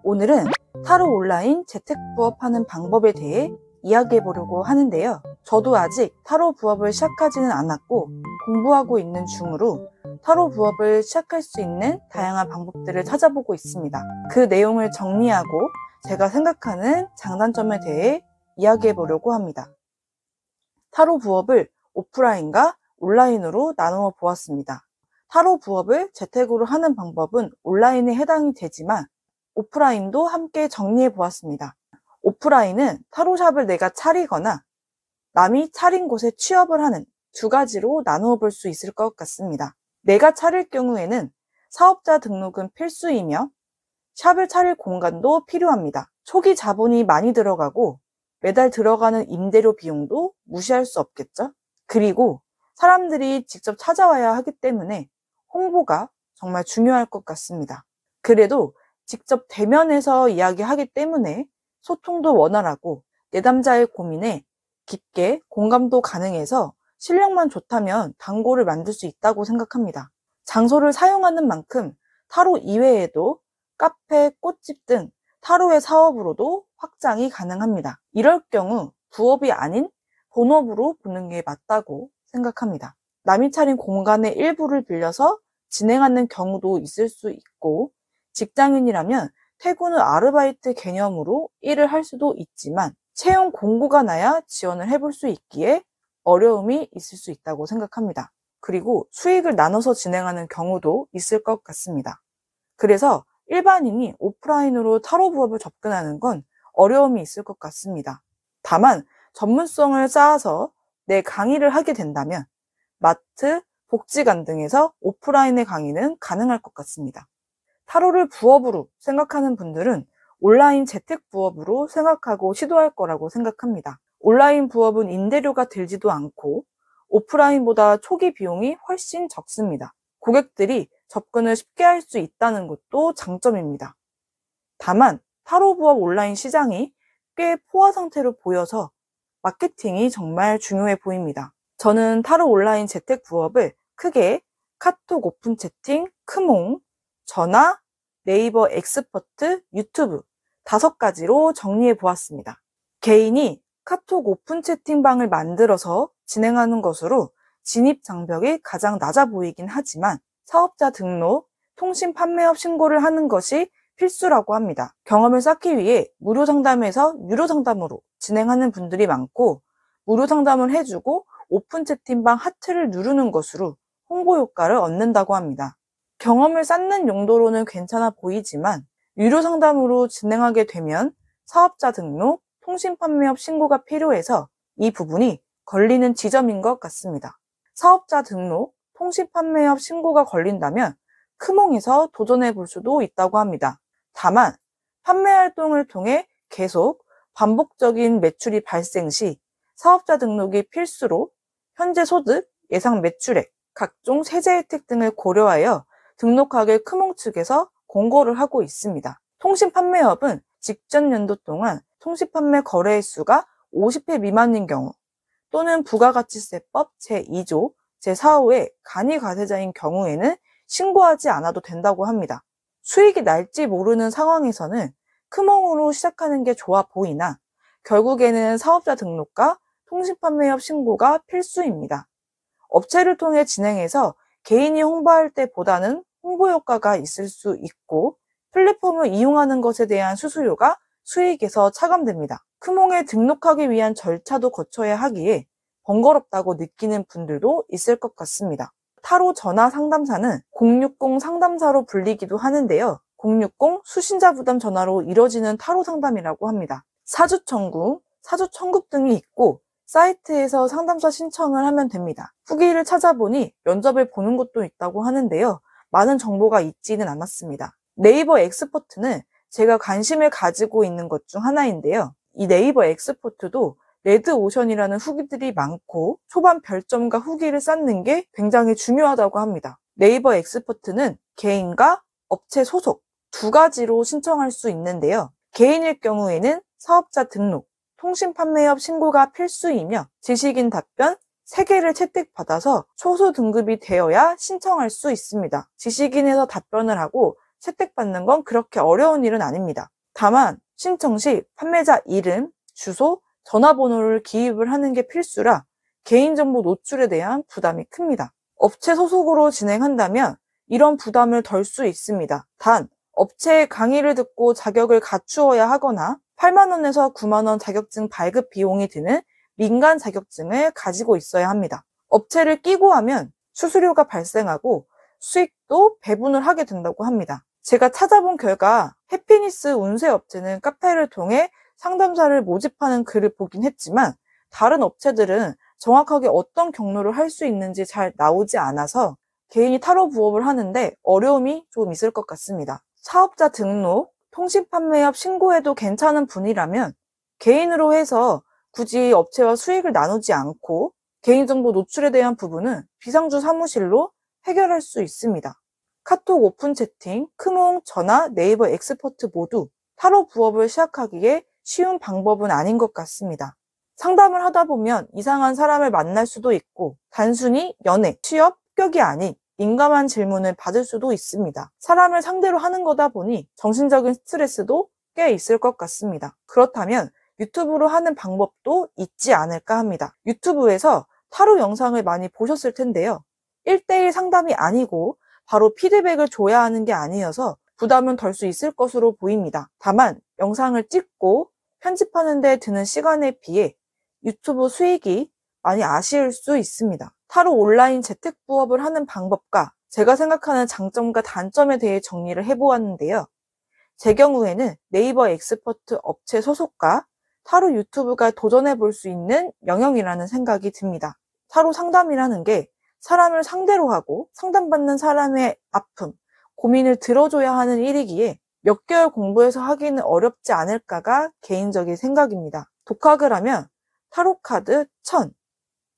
오늘은 타로 온라인 재택부업하는 방법에 대해 이야기해 보려고 하는데요. 저도 아직 타로 부업을 시작하지는 않았고 공부하고 있는 중으로 타로 부업을 시작할 수 있는 다양한 방법들을 찾아보고 있습니다. 그 내용을 정리하고 제가 생각하는 장단점에 대해 이야기해 보려고 합니다. 타로 부업을 오프라인과 온라인으로 나누어 보았습니다. 타로 부업을 재택으로 하는 방법은 온라인에 해당이 되지만 오프라인도 함께 정리해 보았습니다. 오프라인은 타로샵을 내가 차리거나 남이 차린 곳에 취업을 하는 두 가지로 나누어 볼 수 있을 것 같습니다. 내가 차릴 경우에는 사업자 등록은 필수이며 샵을 차릴 공간도 필요합니다. 초기 자본이 많이 들어가고 매달 들어가는 임대료 비용도 무시할 수 없겠죠? 그리고 사람들이 직접 찾아와야 하기 때문에 홍보가 정말 중요할 것 같습니다. 그래도 직접 대면해서 이야기하기 때문에 소통도 원활하고 내담자의 고민에 깊게 공감도 가능해서 실력만 좋다면 단골을 만들 수 있다고 생각합니다. 장소를 사용하는 만큼 타로 이외에도 카페, 꽃집 등 타로의 사업으로도 확장이 가능합니다. 이럴 경우 부업이 아닌 본업으로 보는 게 맞다고 생각합니다. 남이 차린 공간의 일부를 빌려서 진행하는 경우도 있을 수 있고 직장인이라면 퇴근 후 아르바이트 개념으로 일을 할 수도 있지만 채용 공고가 나야 지원을 해볼 수 있기에 어려움이 있을 수 있다고 생각합니다. 그리고 수익을 나눠서 진행하는 경우도 있을 것 같습니다. 그래서 일반인이 오프라인으로 타로 부업을 접근하는 건 어려움이 있을 것 같습니다. 다만 전문성을 쌓아서 내 강의를 하게 된다면 마트, 복지관 등에서 오프라인의 강의는 가능할 것 같습니다. 타로를 부업으로 생각하는 분들은 온라인 재택 부업으로 생각하고 시도할 거라고 생각합니다. 온라인 부업은 임대료가 들지도 않고 오프라인보다 초기 비용이 훨씬 적습니다. 고객들이 접근을 쉽게 할 수 있다는 것도 장점입니다. 다만 타로 부업 온라인 시장이 꽤 포화 상태로 보여서 마케팅이 정말 중요해 보입니다. 저는 타로 온라인 재택 부업을 크게 카톡 오픈 채팅, 크몽, 전화, 네이버 엑스퍼트, 유튜브 5가지로 정리해 보았습니다. 개인이 카톡 오픈 채팅방을 만들어서 진행하는 것으로 진입 장벽이 가장 낮아 보이긴 하지만 사업자 등록, 통신 판매업 신고를 하는 것이 필수라고 합니다. 경험을 쌓기 위해 무료 상담에서 유료 상담으로 진행하는 분들이 많고 무료 상담을 해주고 오픈 채팅방 하트를 누르는 것으로 홍보 효과를 얻는다고 합니다. 경험을 쌓는 용도로는 괜찮아 보이지만 유료 상담으로 진행하게 되면 사업자 등록, 통신 판매업 신고가 필요해서 이 부분이 걸리는 지점인 것 같습니다. 사업자 등록, 통신 판매업 신고가 걸린다면 크몽에서 도전해 볼 수도 있다고 합니다. 다만 판매 활동을 통해 계속 반복적인 매출이 발생 시 사업자 등록이 필수로 현재 소득, 예상 매출액, 각종 세제 혜택 등을 고려하여 등록하길 크몽 측에서 공고를 하고 있습니다. 통신 판매업은 직전 연도 동안 통신 판매 거래 횟수가 50회 미만인 경우 또는 부가가치세법 제2조, 제4호의 간이과세자인 경우에는 신고하지 않아도 된다고 합니다. 수익이 날지 모르는 상황에서는 크몽으로 시작하는 게 좋아 보이나 결국에는 사업자 등록과 통신 판매업 신고가 필수입니다. 업체를 통해 진행해서 개인이 홍보할 때보다는 홍보 효과가 있을 수 있고 플랫폼을 이용하는 것에 대한 수수료가 수익에서 차감됩니다. 크몽에 등록하기 위한 절차도 거쳐야 하기에 번거롭다고 느끼는 분들도 있을 것 같습니다. 타로 전화 상담사는 060 상담사로 불리기도 하는데요. 060 수신자 부담 전화로 이뤄지는 타로 상담이라고 합니다. 사주 청구, 사주 청급 등이 있고 사이트에서 상담사 신청을 하면 됩니다. 후기를 찾아보니 면접을 보는 곳도 있다고 하는데요. 많은 정보가 있지는 않았습니다. 네이버 엑스퍼트는 제가 관심을 가지고 있는 것 중 하나인데요. 이 네이버 엑스퍼트도 레드오션이라는 후기들이 많고 초반 별점과 후기를 쌓는 게 굉장히 중요하다고 합니다. 네이버 엑스퍼트는 개인과 업체 소속 두 가지로 신청할 수 있는데요. 개인일 경우에는 사업자 등록, 통신 판매업 신고가 필수이며 지식인 답변 3개를 채택받아서 초소 등급이 되어야 신청할 수 있습니다. 지식인에서 답변을 하고 채택받는 건 그렇게 어려운 일은 아닙니다. 다만 신청 시 판매자 이름, 주소, 전화번호를 기입을 하는 게 필수라 개인정보 노출에 대한 부담이 큽니다. 업체 소속으로 진행한다면 이런 부담을 덜 수 있습니다. 단, 업체의 강의를 듣고 자격을 갖추어야 하거나 8만 원에서 9만 원 자격증 발급 비용이 드는 민간 자격증을 가지고 있어야 합니다. 업체를 끼고 하면 수수료가 발생하고 수익도 배분을 하게 된다고 합니다. 제가 찾아본 결과 해피니스 운세업체는 카페를 통해 상담사를 모집하는 글을 보긴 했지만 다른 업체들은 정확하게 어떤 경로를 할 수 있는지 잘 나오지 않아서 개인이 타로 부업을 하는데 어려움이 좀 있을 것 같습니다. 사업자 등록, 통신판매업 신고해도 괜찮은 분이라면 개인으로 해서 굳이 업체와 수익을 나누지 않고 개인정보 노출에 대한 부분은 비상주 사무실로 해결할 수 있습니다. 카톡 오픈 채팅, 크몽, 전화, 네이버 엑스퍼트 모두 타로 부업을 시작하기에 쉬운 방법은 아닌 것 같습니다. 상담을 하다 보면 이상한 사람을 만날 수도 있고 단순히 연애, 취업, 합격이 아닌 민감한 질문을 받을 수도 있습니다. 사람을 상대로 하는 거다 보니 정신적인 스트레스도 꽤 있을 것 같습니다. 그렇다면 유튜브로 하는 방법도 있지 않을까 합니다. 유튜브에서 타로 영상을 많이 보셨을 텐데요. 1대1 상담이 아니고 바로 피드백을 줘야 하는 게 아니어서 부담은 덜 수 있을 것으로 보입니다. 다만 영상을 찍고 편집하는 데 드는 시간에 비해 유튜브 수익이 많이 아쉬울 수 있습니다. 타로 온라인 재택 부업을 하는 방법과 제가 생각하는 장점과 단점에 대해 정리를 해보았는데요. 제 경우에는 네이버 엑스퍼트 업체 소속과 타로 유튜브가 도전해 볼 수 있는 영역이라는 생각이 듭니다. 타로 상담이라는 게 사람을 상대로 하고 상담받는 사람의 아픔, 고민을 들어줘야 하는 일이기에 몇 개월 공부해서 하기는 어렵지 않을까가 개인적인 생각입니다. 독학을 하면 타로 카드 1000,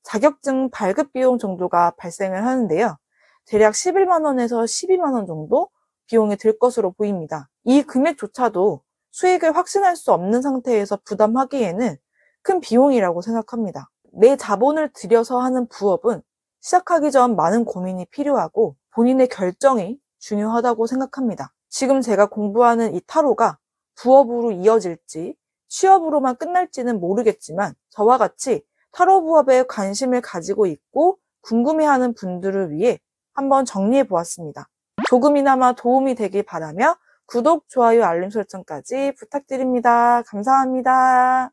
자격증 발급 비용 정도가 발생을 하는데요. 대략 11만 원에서 12만 원 정도 비용이 들 것으로 보입니다. 이 금액조차도 수익을 확신할 수 없는 상태에서 부담하기에는 큰 비용이라고 생각합니다. 내 자본을 들여서 하는 부업은 시작하기 전 많은 고민이 필요하고 본인의 결정이 중요하다고 생각합니다. 지금 제가 공부하는 이 타로가 부업으로 이어질지 취업으로만 끝날지는 모르겠지만 저와 같이 타로 부업에 관심을 가지고 있고 궁금해하는 분들을 위해 한번 정리해 보았습니다. 조금이나마 도움이 되길 바라며 구독, 좋아요, 알림 설정까지 부탁드립니다. 감사합니다.